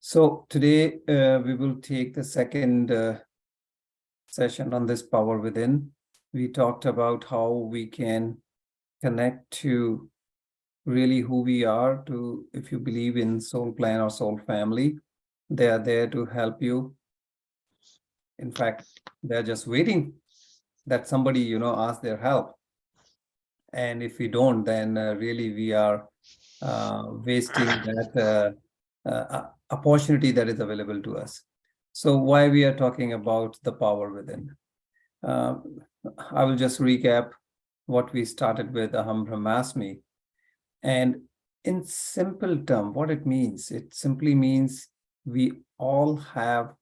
So today we will take the second session on this power within. We talked about how we can connect to really who we are, to if you believe in soul plan or soul family, they are there to help you. In fact, they're just waiting that somebody, ask their help. And if we don't, then really we are wasting that opportunity that is available to us. So why we are talking about the power within? I will just recap what we started with, Aham Brahmasmi. And in simple term, what it means, it simply means we all have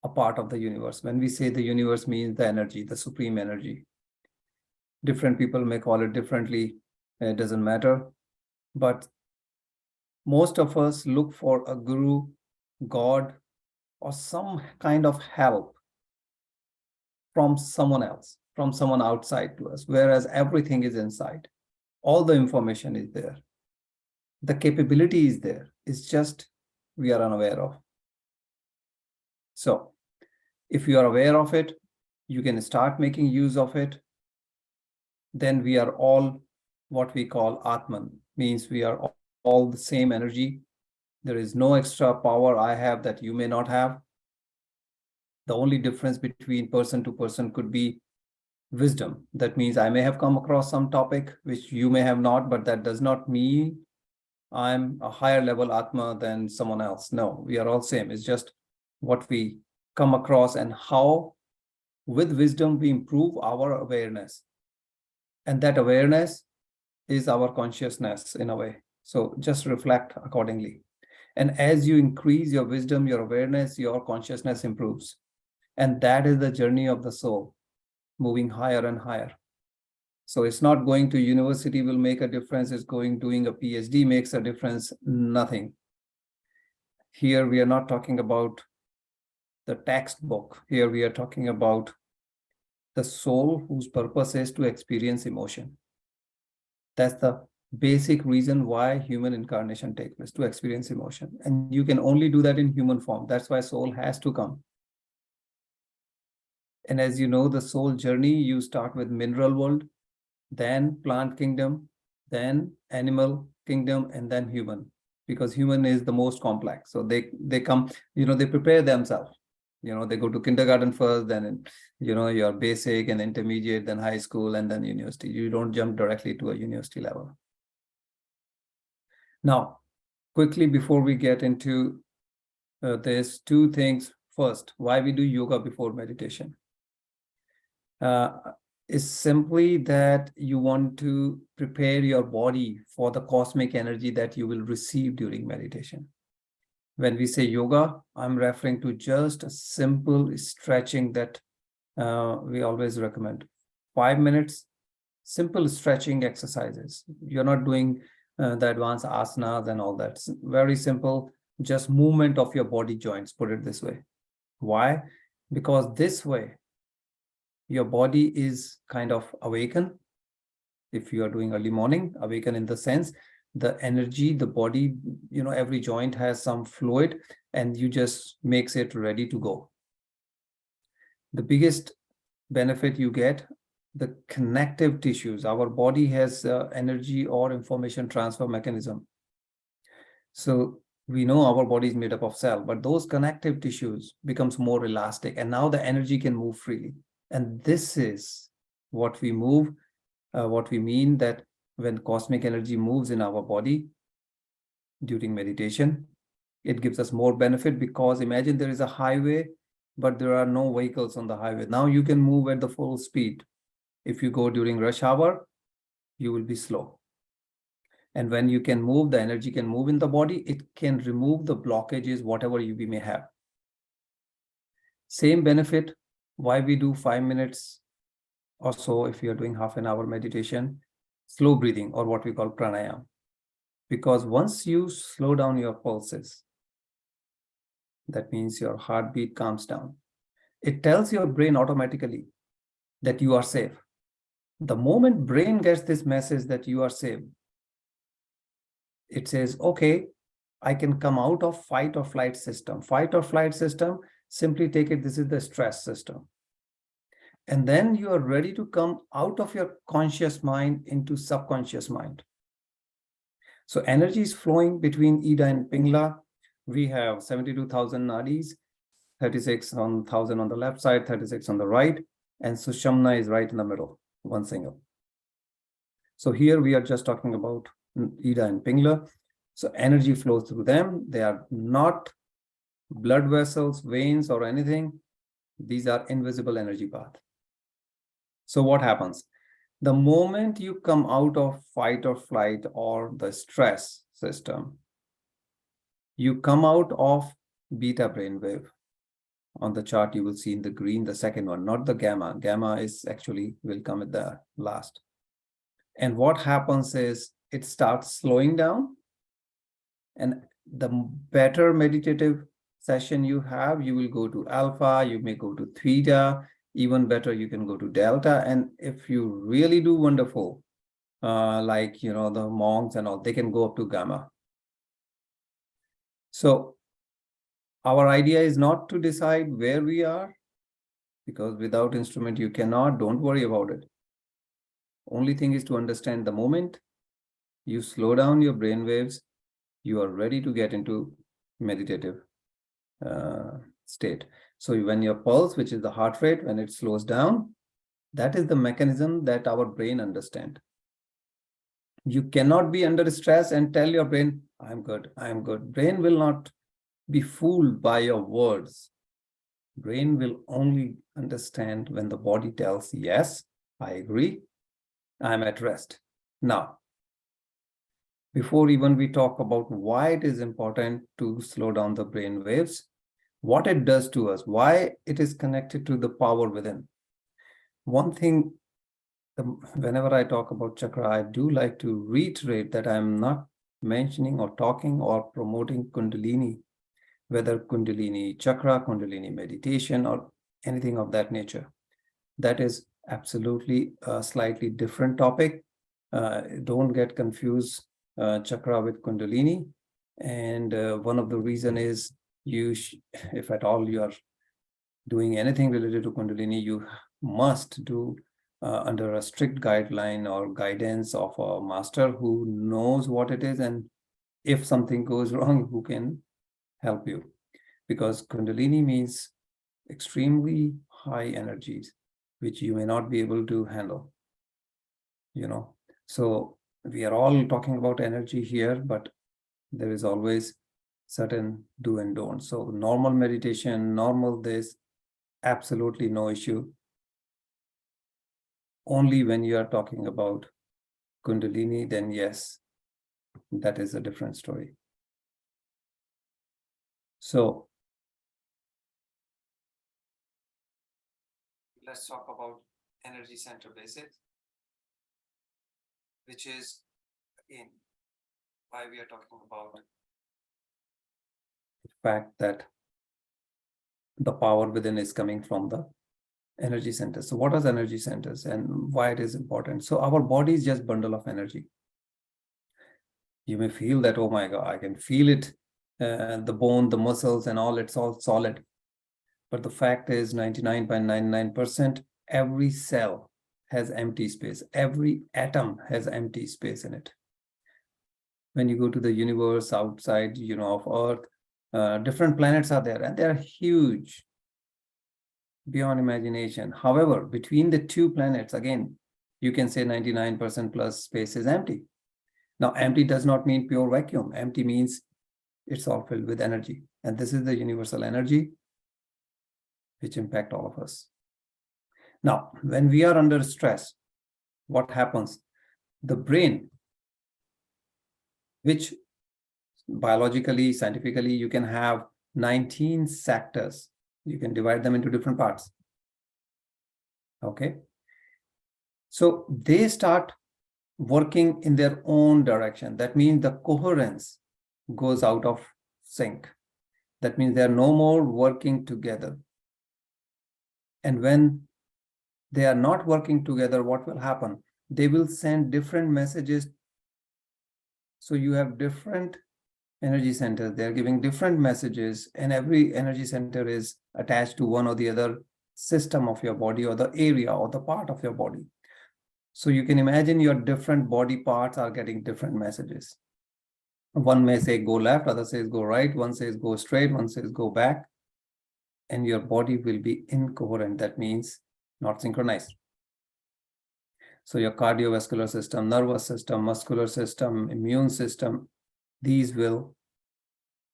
a part of the universe. When we say the universe means the energy, the supreme energy. Different people may call it differently. It doesn't matter. But most of us look for a guru, God, or some kind of help from someone else, from someone outside to us, whereas everything is inside. All the information is there. The capability is there. It's just we are unaware of. So if you are aware of it, you can start making use of it. Then we are all what we call Atman, means we are all the same energy. There is no extra power I have that you may not have. The only difference between person to person could be wisdom. That means I may have come across some topic which you may have not, but that does not mean I'm a higher level Atma than someone else. No, we are all same. It's just what we come across and how with wisdom we improve our awareness. And that awareness is our consciousness in a way. So just reflect accordingly. And as you increase your wisdom, your awareness, your consciousness improves. And that is the journey of the soul, moving higher and higher. So it's not going to university will make a difference. It's doing a PhD makes a difference. Nothing. Here we are not talking about the textbook. Here we are talking about the soul whose purpose is to experience emotion. That's the basic reason why human incarnation takes place, to experience emotion. And you can only do that in human form. That's why soul has to come. And as you know, the soul journey, you start with mineral world, then plant kingdom, then animal kingdom, and then human, because human is the most complex. So they come, they prepare themselves. They go to kindergarten first, then, your basic and intermediate, then high school, and then university. You don't jump directly to a university level. Now, quickly before we get into this, two things. First, why we do yoga before meditation? Is simply that you want to prepare your body for the cosmic energy that you will receive during meditation. When we say yoga, I'm referring to just a simple stretching that we always recommend. 5 minutes, simple stretching exercises. You're not doing the advanced asanas and all that. It's very simple, just movement of your body joints, put it this way. Why? Because this way, your body is kind of awakened. If you are doing early morning, awaken in the sense, the energy, the body, every joint has some fluid and you just makes it ready to go. The biggest benefit you get, the connective tissues. Our body has energy or information transfer mechanism. So we know our body is made up of cell, but those connective tissues becomes more elastic and now the energy can move freely. And this is what we mean that when cosmic energy moves in our body during meditation, it gives us more benefit, because imagine there is a highway, but there are no vehicles on the highway. Now you can move at the full speed. If you go during rush hour, you will be slow. And when you can move, the energy can move in the body, it can remove the blockages, whatever you may have. Same benefit, why we do 5 minutes or so if you're doing half an hour meditation, slow breathing, or what we call pranayama. Because once you slow down your pulses, that means your heartbeat calms down. It tells your brain automatically that you are safe. The moment brain gets this message that you are safe, it says, okay, I can come out of fight or flight system. Fight or flight system, simply take it, this is the stress system. And then you are ready to come out of your conscious mind into subconscious mind. So energy is flowing between Ida and Pingala. We have 72,000 nadis, 36,000 on the left side, 36 on the right, and Sushumna is right in the middle, one single. So here we are just talking about Ida and Pingala. So energy flows through them. They are not blood vessels, veins, or anything. These are invisible energy paths. So what happens? The moment you come out of fight or flight or the stress system, you come out of beta brainwave. On the chart, you will see in the green, the second one, not the gamma. Gamma is actually will come at the last. And what happens is it starts slowing down. And the better meditative session you have, you will go to alpha, you may go to theta, even better, you can go to delta. And if you really do wonderful, like, the monks and all, they can go up to gamma. So our idea is not to decide where we are, because without instrument, you cannot, don't worry about it. Only thing is to understand the moment you slow down your brain waves, you are ready to get into meditative state. So when your pulse, which is the heart rate, when it slows down, that is the mechanism that our brain understands. You cannot be under stress and tell your brain, I'm good, I'm good. Brain will not be fooled by your words. Brain will only understand when the body tells, yes, I agree, I'm at rest. Now, before even we talk about why it is important to slow down the brain waves, what it does to us, why it is connected to the power within. One thing, whenever I talk about chakra, I do like to reiterate that I'm not mentioning or talking or promoting Kundalini, whether Kundalini chakra, Kundalini meditation, or anything of that nature. That is absolutely a slightly different topic. Don't get confused chakra with Kundalini. And one of the reason is if at all you are doing anything related to Kundalini, you must do under a strict guideline or guidance of a master who knows what it is, and if something goes wrong, who can help you. Because Kundalini means extremely high energies, which you may not be able to handle. So we are all talking about energy here, but there is always certain do and don't. So normal meditation, normal this, absolutely no issue. Only when you are talking about Kundalini, then yes, that is a different story. So let's talk about energy center basics, which is, again, why we are talking about the fact that the power within is coming from the energy centers. So what are energy centers and why it is important? So our body is just bundle of energy. You may feel that, oh my God, I can feel it, the bone, the muscles and all, it's all solid. But the fact is 99.99%, every cell has empty space. Every atom has empty space in it. When you go to the universe outside, of Earth, different planets are there and they're huge, beyond imagination. However, between the two planets, again, you can say 99% plus space is empty. Now, empty does not mean pure vacuum. Empty means it's all filled with energy. And this is the universal energy which impact all of us. Now, when we are under stress, what happens? The brain, which biologically, scientifically, you can have 19 sectors. You can divide them into different parts. Okay. So they start working in their own direction. That means the coherence goes out of sync. That means they're no more working together. And when they are not working together, what will happen? They will send different messages. So you have different energy centers. They're giving different messages, and every energy center is attached to one or the other system of your body, or the area or the part of your body. So you can imagine your different body parts are getting different messages. One may say go left, other says go right, one says go straight, one says go back, and your body will be incoherent. That means not synchronized. So your cardiovascular system, nervous system, muscular system, immune system, these will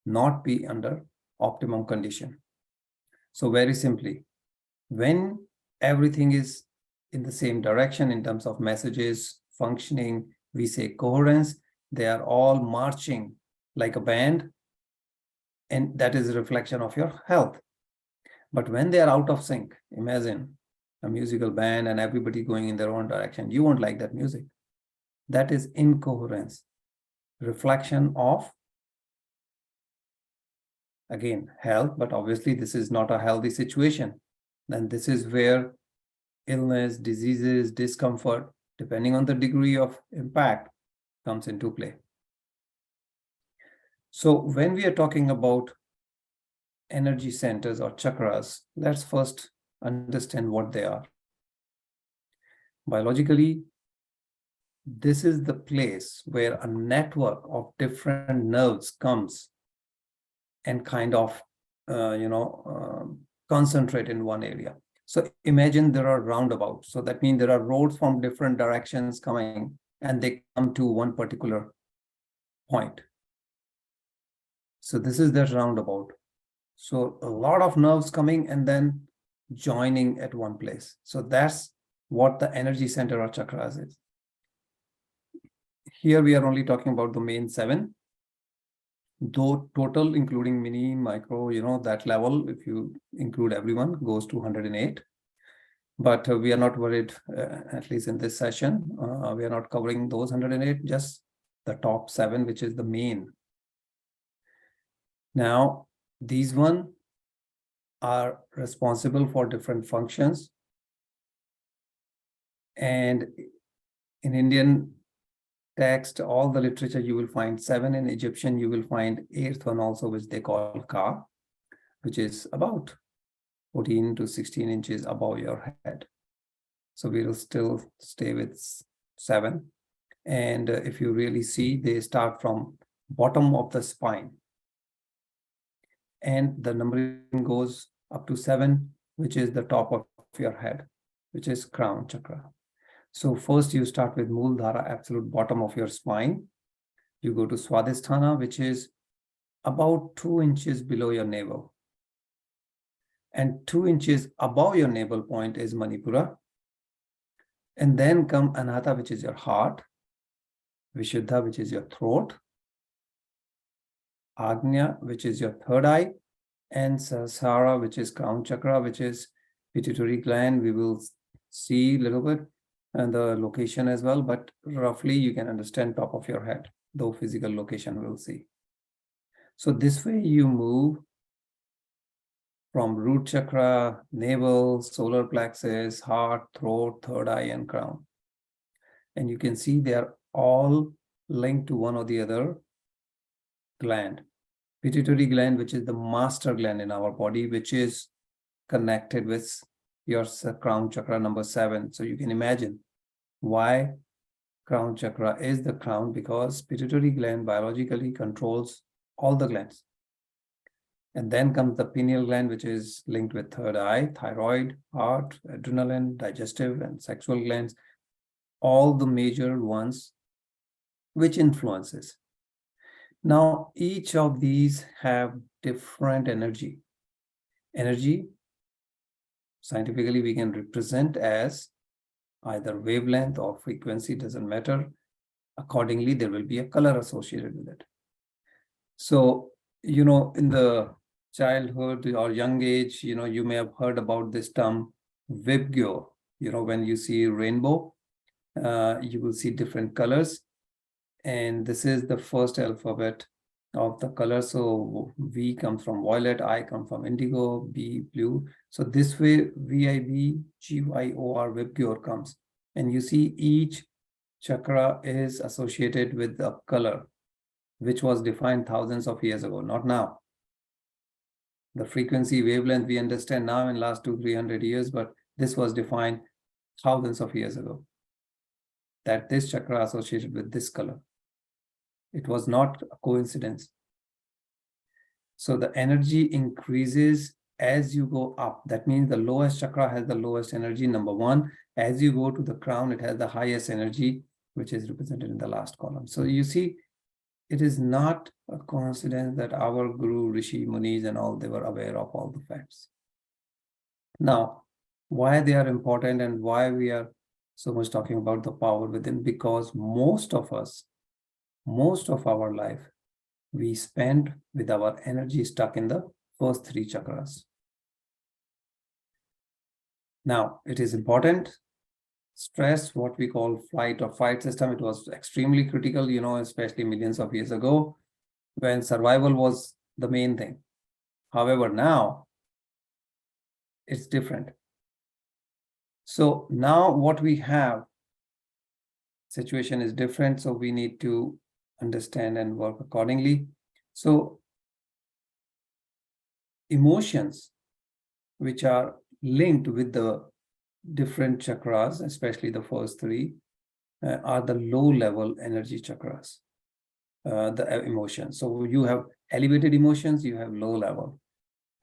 not be under optimum condition. So very simply, when everything is in the same direction in terms of messages, functioning, we say coherence, they are all marching like a band, and that is a reflection of your health. But when they are out of sync, imagine a musical band and everybody going in their own direction. You won't like that music. That is incoherence, reflection of, again, health, but obviously this is not a healthy situation. Then this is where illness, diseases, discomfort, depending on the degree of impact, comes into play. So when we are talking about energy centers or chakras, let's first understand what they are. Biologically, this is the place where a network of different nerves comes and kind of, concentrate in one area. So imagine there are roundabouts. So that means there are roads from different directions coming, and they come to one particular point. So this is the roundabout. So a lot of nerves coming and then joining at one place. So that's what the energy center or chakras is. Here we are only talking about the main 7. Though total, including mini, micro, that level, if you include everyone, goes to 108. But we are not worried, at least in this session, we are not covering those 108, just the top 7, which is the main. Now, these one are responsible for different functions. And in Indian text, all the literature, you will find 7. In Egyptian, you will find 8th one also, which they call Ka, which is about 14 to 16 inches above your head. So we will still stay with 7. And if you really see, they start from bottom of the spine. And the numbering goes up to 7, which is the top of your head, which is crown chakra. So first you start with Mooladhara, absolute bottom of your spine. You go to Swadhisthana, which is about 2 inches below your navel. And 2 inches above your navel point is Manipura. And then come Anahata, which is your heart. Vishuddha, which is your throat. Agnya, which is your third eye. And Sahasrara, which is crown chakra, which is pituitary gland. We will see a little bit and the location as well, but roughly you can understand top of your head, though physical location we'll see. So this way you move from root chakra, navel, solar plexus, heart, throat, third eye, and crown. And you can see they are all linked to one or the other gland. Pituitary gland, which is the master gland in our body, which is connected with your crown chakra number 7. So you can imagine why crown chakra is the crown, because pituitary gland biologically controls all the glands. And then comes the pineal gland, which is linked with third eye, thyroid, heart, adrenaline, digestive, and sexual glands, all the major ones which influences. Now, each of these have different energy. Energy, scientifically, we can represent as either wavelength or frequency, doesn't matter. Accordingly, there will be a color associated with it. So, in the childhood or young age, you may have heard about this term Vibgyor. When you see rainbow, you will see different colors. And this is the first alphabet of the color. So V comes from violet, I come from indigo, B blue. So this way VIBGYOR Vibgyor comes. And you see each chakra is associated with a color. which was defined thousands of years ago, not now. The frequency wavelength we understand now in last 200-300 years, but this was defined thousands of years ago, that this chakra associated with this color. It was not a coincidence. So the energy increases as you go up. That means the lowest chakra has the lowest energy, number one. As you go to the crown, it has the highest energy, which is represented in the last column. So you see, it is not a coincidence that our Guru, Rishi, Munis and all, they were aware of all the facts. Now, why they are important and why we are so much talking about the power within? Because most of us, most of our life, we spend with our energy stuck in the first three chakras. Now, it is important. Stress, what we call flight or fight system, it was extremely critical, you know, especially millions of years ago, when survival was the main thing. However, now it's different. So now what we have, situation is different, so we need to understand and work accordingly. So emotions which are linked with the different chakras, especially the first three, are the low-level energy chakras, the emotions. So you have elevated emotions, you have low level.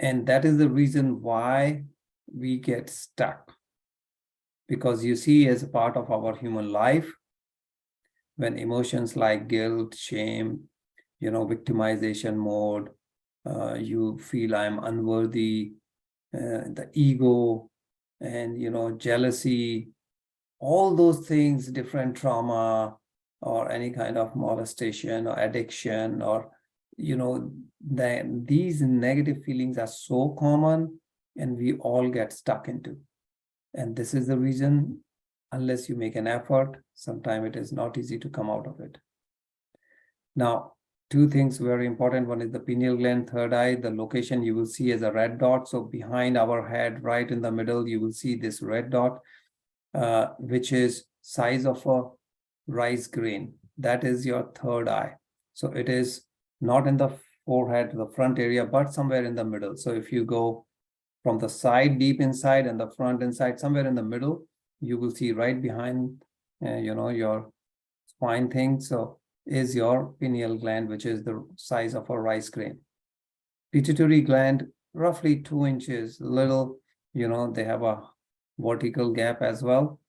And that is the reason why we get stuck. Because you see, as a part of our human life, when emotions like guilt, shame, you know, victimization mode, you feel I'm unworthy, the ego, and, you know, jealousy, all those things, different trauma or any kind of molestation or addiction, or, you know, these negative feelings are so common and we all get stuck into. And this is the reason, unless you make an effort, sometimes it is not easy to come out of it. Now, two things very important. One is the pineal gland, third eye. The location you will see as a red dot. So behind our head, right in the middle, you will see this red dot, which is size of a rice grain. That is your third eye. So it is not in the forehead, the front area, but somewhere in the middle. So if you go from the side deep inside and the front inside, somewhere in the middle, you will see right behind, you know, your spine thing. So is your pineal gland, which is the size of a rice grain. Pituitary gland, roughly 2 inches, little, you know, they have a vertical gap as well,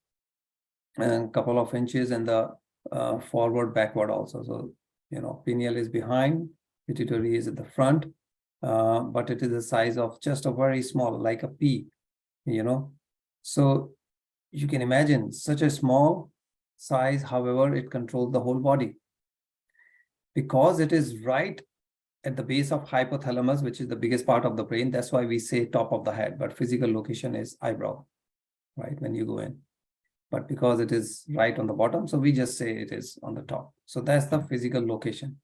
and a couple of inches in the forward, backward also. So, you know, pineal is behind, pituitary is at the front, but it is the size of just a very small, like a pea, you know. So you can imagine such a small size, however, it controls the whole body. Because it is right at the base of hypothalamus, which is the biggest part of the brain. That's why we say top of the head, but physical location is eyebrow, right, when you go in. But because it is right on the bottom, so we just say it is on the top. So that's the physical location.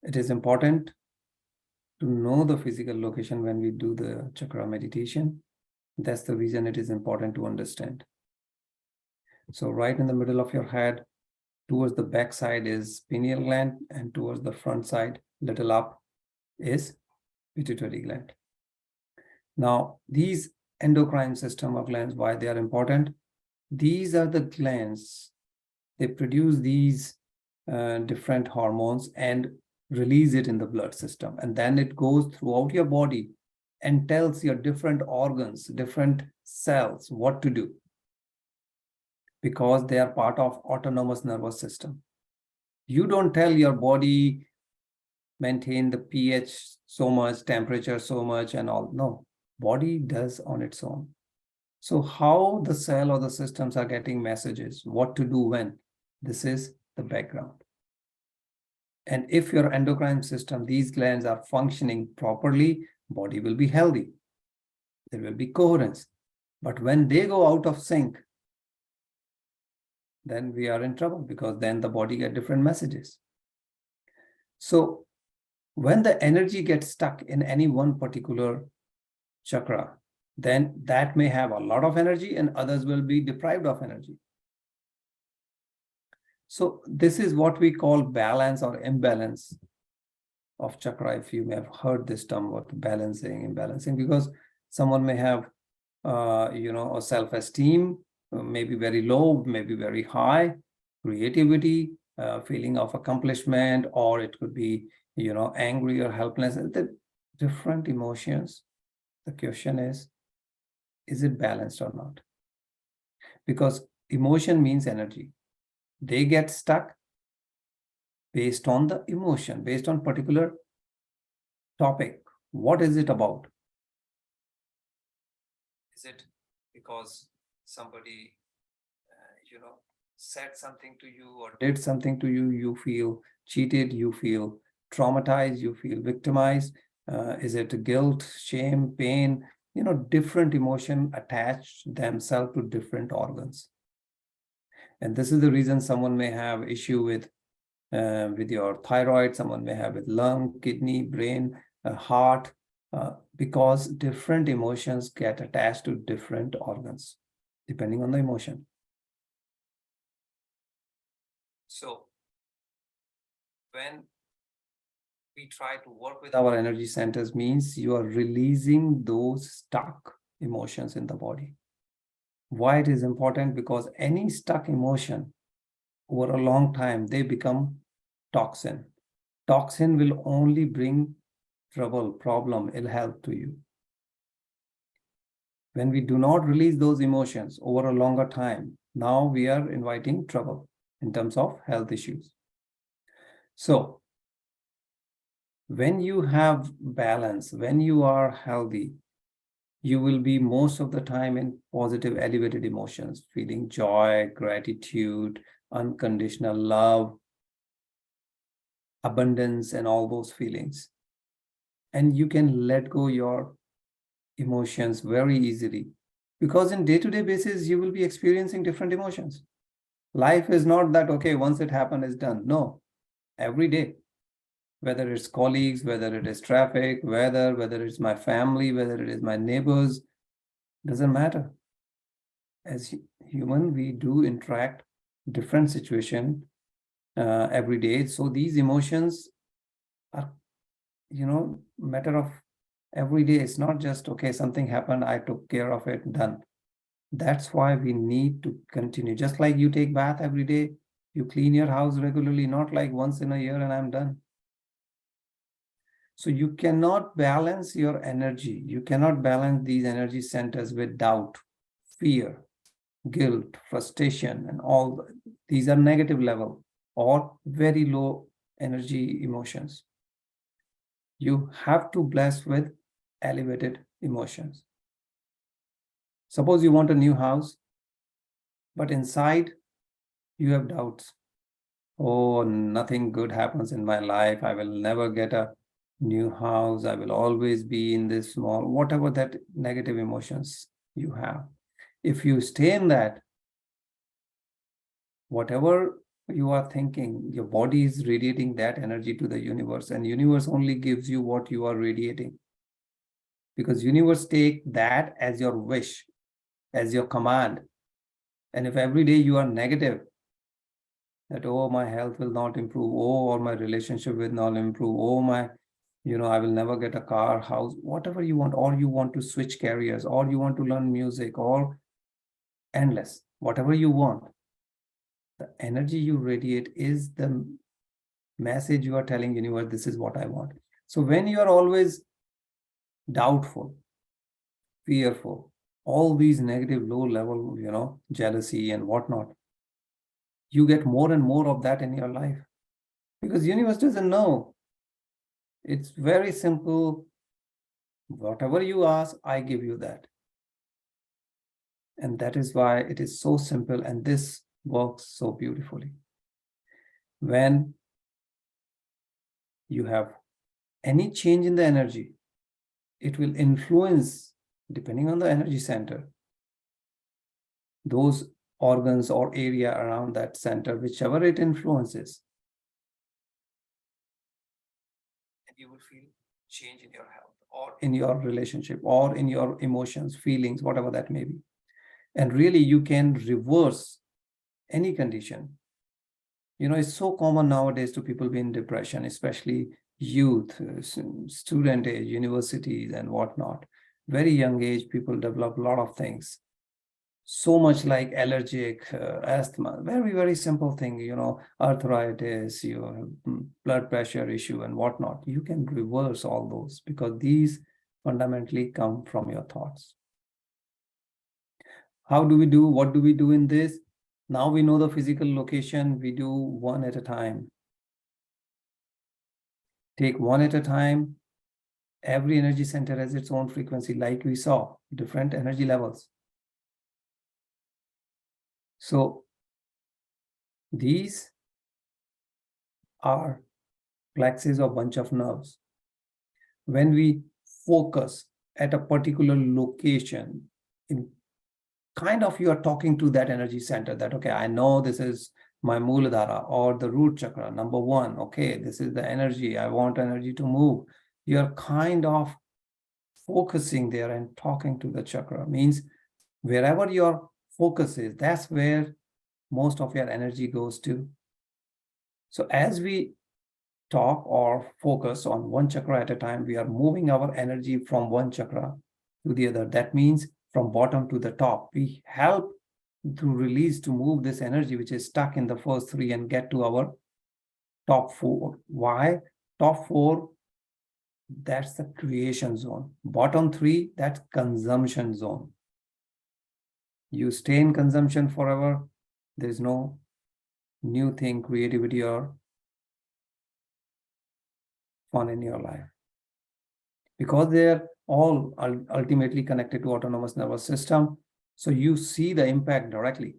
It is important to know the physical location when we do the chakra meditation. That's the reason it is important to understand. So right in the middle of your head, towards the back side is pineal gland, and towards the front side, little up, is pituitary gland. Now, these endocrine system of glands, why they are important? These are the glands. They produce these different hormones and release it in the blood system. And then it goes throughout your body and tells your different organs, different cells what to do, because they are part of autonomous nervous system. You don't tell your body, maintain the pH so much, temperature so much and all. No, body does on its own. So how the cell or the systems are getting messages, what to do when, this is the background. And if your endocrine system, these glands are functioning properly, body will be healthy. There will be coherence. But when they go out of sync, then we are in trouble, because then the body gets different messages. So when the energy gets stuck in any one particular chakra, then that may have a lot of energy and others will be deprived of energy. So this is what we call balance or imbalance of chakra. If you may have heard this term about balancing, imbalancing, because someone may have, a self-esteem, maybe very low, maybe very high, creativity, feeling of accomplishment, or it could be, angry or helpless. The different emotions. The question is it balanced or not? Because emotion means energy. They get stuck based on the emotion, based on particular topic. What is it about? Is it because somebody, said something to you or did something to you, you feel cheated, you feel traumatized, you feel victimized? Is it guilt, shame, pain? Different emotion attach themselves to different organs. And this is the reason someone may have issue with your thyroid, someone may have with lung, kidney, brain, heart, because different emotions get attached to different organs, depending on the emotion. So when we try to work with our energy centers, means you are releasing those stuck emotions in the body. Why it is important? Because any stuck emotion over a long time, they become toxin. Toxin will only bring trouble, problem, ill health to you. When we do not release those emotions over a longer time, now we are inviting trouble in terms of health issues. So when you have balance, when you are healthy, you will be most of the time in positive, elevated emotions, feeling joy, gratitude, unconditional love, abundance, and all those feelings. And you can let go your emotions very easily, because in day-to-day basis, you will be experiencing different emotions. Life is not that, okay, once it happened, it's done. No, every day, whether it's colleagues, whether it is traffic, whether it's my family, whether it is my neighbors, doesn't matter. As human, we do interact different situation every day. So these emotions are, matter of every day. It's not just, okay, something happened, I took care of it, done. That's why we need to continue. Just like you take bath every day, you clean your house regularly, not like once in a year and I'm done. So you cannot balance your energy. You cannot balance these energy centers with doubt, fear, guilt, frustration, and all. These are negative level or very low energy emotions. You have to bless with elevated emotions. Suppose you want a new house, but inside you have doubts. Oh, nothing good happens in my life. I will never get a new house. I will always be in this small, whatever that negative emotions you have. If you stay in that, whatever you are thinking, your body is radiating that energy to the universe, and universe only gives you what you are radiating. Because universe take that as your wish, as your command. And if every day you are negative, that, oh, my health will not improve, oh, or my relationship will not improve, oh, my, I will never get a car, house, whatever you want, or you want to switch careers, or you want to learn music, or endless, whatever you want. The energy you radiate is the message you are telling universe, this is what I want. So when you are always doubtful, fearful, all these negative low level, jealousy and whatnot, you get more and more of that in your life, because universe doesn't know. It's very simple. Whatever you ask, I give you that. And that is why it is so simple, and this works so beautifully. When you have any change in the energy, it will influence, depending on the energy center, those organs or area around that center, whichever it influences. And you will feel change in your health, or in your relationship, or in your emotions, feelings, whatever that may be. And really, you can reverse any condition It's so common nowadays to people be in depression, especially youth, student age, universities and whatnot. Very young age, people develop a lot of things. So much like allergic, asthma, very, very simple thing, arthritis, your blood pressure issue and whatnot. You can reverse all those because these fundamentally come from your thoughts. How do we do? What do we do in this? Now we know the physical location. We do one at a time. Take one at a time. Every energy center has its own frequency, like we saw, different energy levels. So these are plexus or bunch of nerves. When we focus at a particular location, in kind of you are talking to that energy center that, okay, I know this is my Muladhara or the root chakra, number one. Okay, this is the energy. I want energy to move. You're kind of focusing there and talking to the chakra. Means wherever your focus is, that's where most of your energy goes to. So as we talk or focus on one chakra at a time, we are moving our energy from one chakra to the other. That means from bottom to the top. We help to release, to move this energy which is stuck in the first three and get to our top four. Why? Top four, that's the creation zone. Bottom three, that's consumption zone. You stay in consumption forever. There's no new thing, creativity or fun in your life. Because they're all ultimately connected to autonomous nervous system. So you see the impact directly.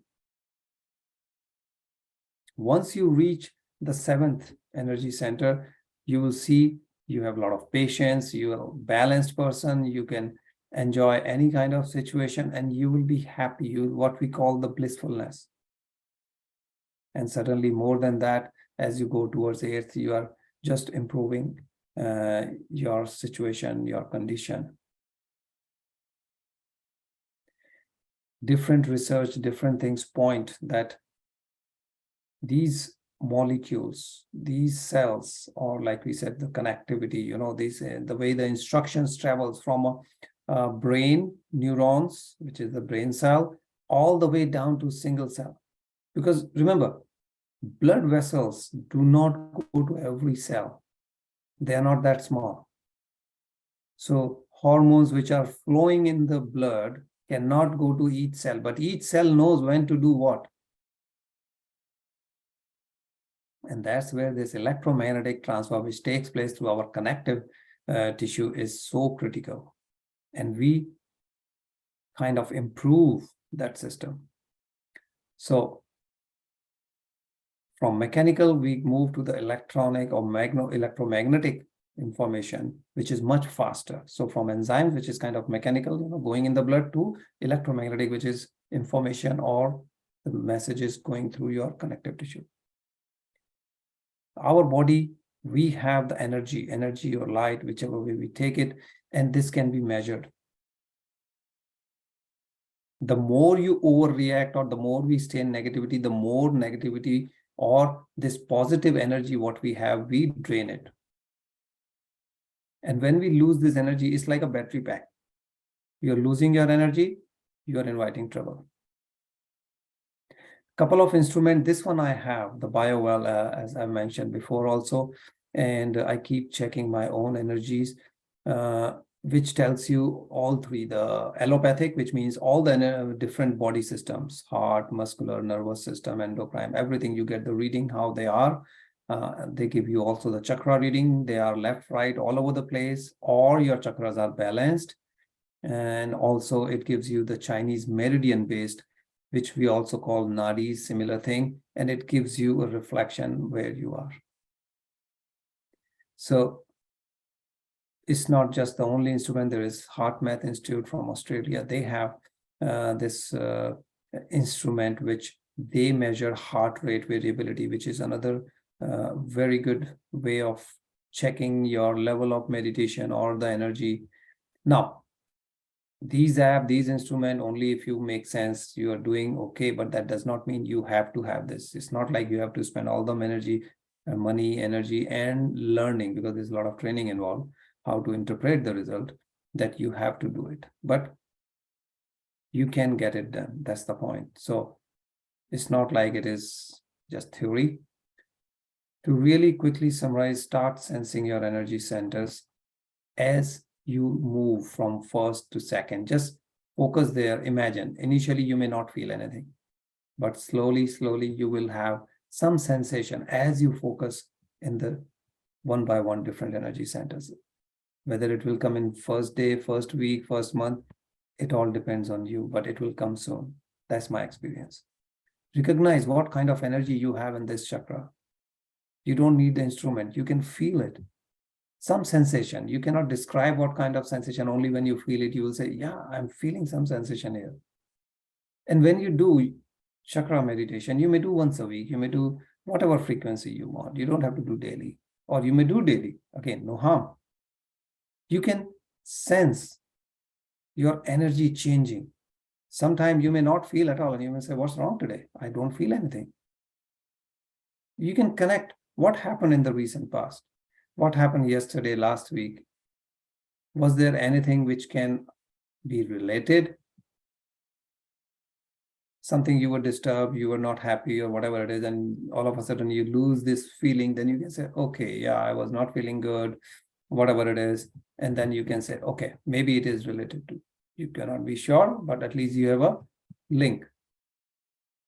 Once you reach the seventh energy center, you will see you have a lot of patience, you are a balanced person, you can enjoy any kind of situation, and you will be happy. What we call the blissfulness. And certainly more than that, as you go towards the eighth, you are just improving your situation, your condition. Different research, different things point that these molecules, these cells, or like we said, the connectivity, the way the instructions travels from a brain neurons, which is the brain cell, all the way down to single cell. Because remember, blood vessels do not go to every cell. They are not that small. So hormones which are flowing in the blood cannot go to each cell, but each cell knows when to do what. And that's where this electromagnetic transfer, which takes place through our connective tissue, is so critical. And we kind of improve that system. So from mechanical, we move to the electronic or electromagnetic information, which is much faster. So from enzymes, which is kind of mechanical, going in the blood, to electromagnetic, which is information or the messages going through your connective tissue. Our body, we have the energy or light, whichever way we take it, and this can be measured. The more you overreact or the more we stay in negativity, the more negativity or this positive energy what we have, we drain it. And when we lose this energy, it's like a battery pack. You're losing your energy, you're inviting trouble. Couple of instruments. This one I have, the BioWell, as I mentioned before also, and I keep checking my own energies, which tells you all three, the allopathic, which means all the different body systems, heart, muscular, nervous system, endocrine, everything. You get the reading, how they are. They give you also the chakra reading. They are left, right, all over the place, or your chakras are balanced. And also it gives you the Chinese meridian based, which we also call nadis, similar thing, and it gives you a reflection where you are. So it's not just the only instrument. There is HeartMath Institute from Australia. They have this instrument which they measure heart rate variability, which is another very good way of checking your level of meditation or the energy. Now, These apps, these instruments, only if you make sense, you are doing okay, but that does not mean you have to have this. It's not like you have to spend all the money, energy, and learning, because there's a lot of training involved, how to interpret the result, that you have to do it. But you can get it done. That's the point. So it's not like it is just theory. To really quickly summarize, start sensing your energy centers as you move from first to second. Just focus there. Imagine, initially you may not feel anything, but slowly, you will have some sensation as you focus in the one by one different energy centers. Whether it will come in first day, first week, first month, it all depends on you, but it will come soon. That's my experience. Recognize what kind of energy you have in this chakra. You don't need the instrument. You can feel it. Some sensation. You cannot describe what kind of sensation. Only when you feel it, you will say, yeah, I'm feeling some sensation here. And when you do chakra meditation, you may do once a week. You may do whatever frequency you want. You don't have to do daily. Or you may do daily. Again, no harm. You can sense your energy changing. Sometimes you may not feel at all. And you may say, what's wrong today? I don't feel anything. You can connect what happened in the recent past. What happened yesterday, last week? Was there anything which can be related? Something you were disturbed, you were not happy, or whatever it is, and all of a sudden you lose this feeling, then you can say, okay, yeah, I was not feeling good, whatever it is. And then you can say, okay, maybe it is related to. You cannot be sure, but at least you have a link.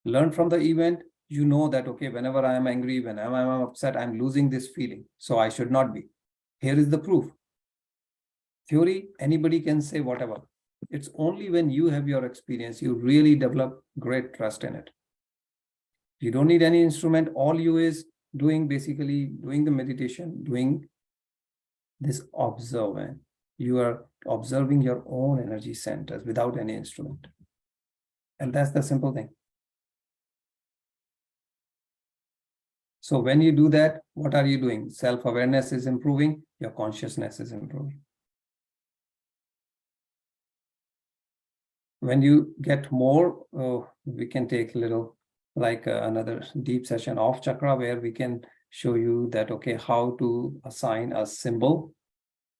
Learn from the event. You know that, okay, whenever I am angry, whenever I'm upset, I'm losing this feeling. So I should not be. Here is the proof. Theory, anybody can say whatever. It's only when you have your experience, you really develop great trust in it. You don't need any instrument. All you is basically doing the meditation, doing this observing. You are observing your own energy centers without any instrument. And that's the simple thing. So when you do that, what are you doing? Self-awareness is improving. Your consciousness is improving. When you get more, we can take a little, like another deep session off chakra, where we can show you that, okay, how to assign a symbol.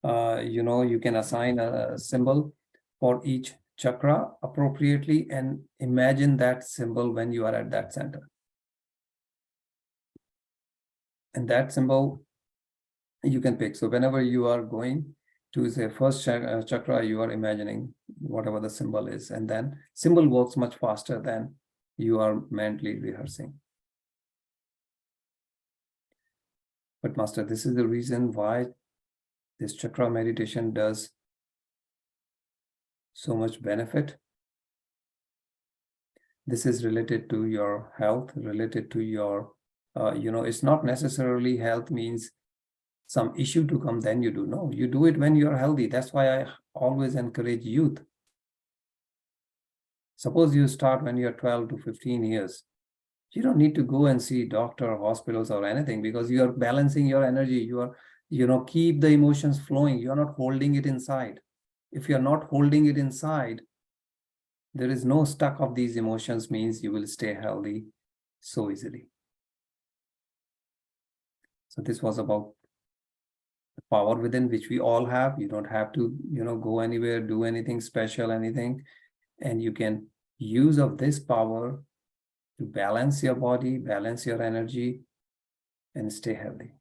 You can assign a symbol for each chakra appropriately, and imagine that symbol when you are at that center. And that symbol you can pick. So whenever you are going to say first chakra, you are imagining whatever the symbol is, and then symbol works much faster than you are mentally rehearsing. But Master, this is the reason why this chakra meditation does so much benefit. This is related to your health, related to your, it's not necessarily health means some issue to come, then you do. No, you do it when you're healthy. That's why I always encourage youth. Suppose you start when you're 12 to 15 years. You don't need to go and see doctor, hospitals, or anything, because you are balancing your energy. You are, keep the emotions flowing. You're not holding it inside. If you're not holding it inside, there is no stuck of these emotions, means you will stay healthy so easily. So this was about the power within, which we all have. You don't have to, go anywhere, do anything special, anything. And you can use of this power to balance your body, balance your energy, and stay healthy.